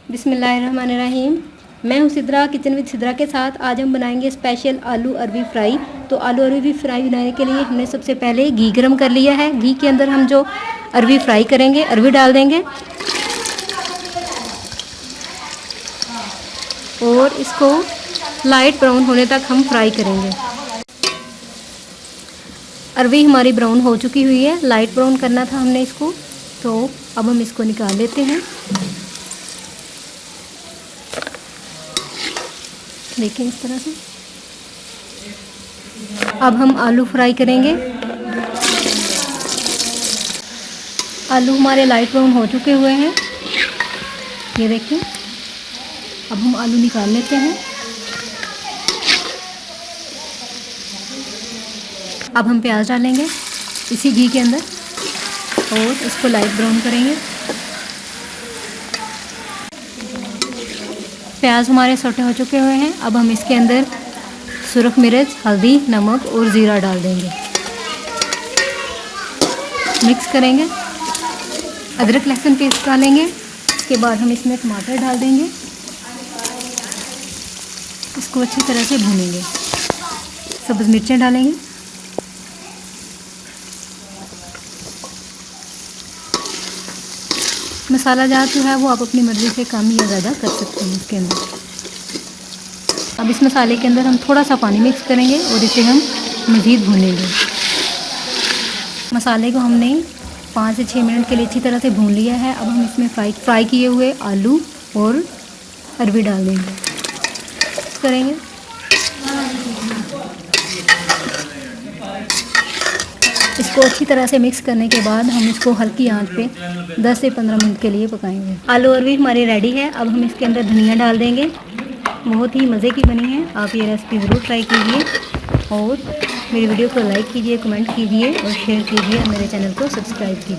बिस्मिल्लाहिर्रहमानिर्रहीम। मैं हूँ सिद्रा, किचन विद सिद्रा के साथ। आज हम बनाएंगे स्पेशल आलू अरबी फ्राई। तो आलू अरबी फ्राई बनाने के लिए हमने सबसे पहले घी गरम कर लिया है। घी के अंदर हम जो अरबी फ्राई करेंगे, अरबी डाल देंगे और इसको लाइट ब्राउन होने तक हम फ्राई करेंगे। अरबी हमारी ब्राउन हो चुकी हुई है, लाइट ब्राउन करना था हमने इसको। तो अब हम इसको निकाल लेते हैं। देखें इस तरह से। अब हम आलू फ्राई करेंगे। आलू हमारे लाइट ब्राउन हो चुके हुए हैं, ये देखिए। अब हम आलू निकाल लेते हैं। अब हम प्याज डालेंगे इसी घी के अंदर और इसको लाइट ब्राउन करेंगे। प्याज हमारे सोटे हो चुके हुए हैं। अब हम इसके अंदर सुरख मिर्च, हल्दी, नमक और ज़ीरा डाल देंगे, मिक्स करेंगे। अदरक लहसुन पेस्ट डालेंगे। इसके बाद हम इसमें टमाटर डाल देंगे, इसको अच्छी तरह से भूनेंगे। सब्ज़ मिर्चें डालेंगे। मसाला जार जो है वो आप अपनी मर्ज़ी से कम या ज़्यादा कर सकते हैं इसके अंदर। अब इस मसाले के अंदर हम थोड़ा सा पानी मिक्स करेंगे और इसे हम मज़ीद भूनेंगे। मसाले को हमने 5 से 6 मिनट के लिए अच्छी तरह से भून लिया है। अब हम इसमें फ्राई किए हुए आलू और अरबी डाल देंगे, करेंगे। इसको अच्छी तरह से मिक्स करने के बाद हम इसको हल्की आंच पे 10 से 15 मिनट के लिए पकाएंगे। आलू अरबी हमारी रेडी है। अब हम इसके अंदर धनिया डाल देंगे। बहुत ही मज़े की बनी है, आप ये रेसिपी ज़रूर ट्राई कीजिए और मेरी वीडियो को लाइक कीजिए, कमेंट कीजिए और शेयर कीजिए। मेरे चैनल को सब्सक्राइब कीजिए।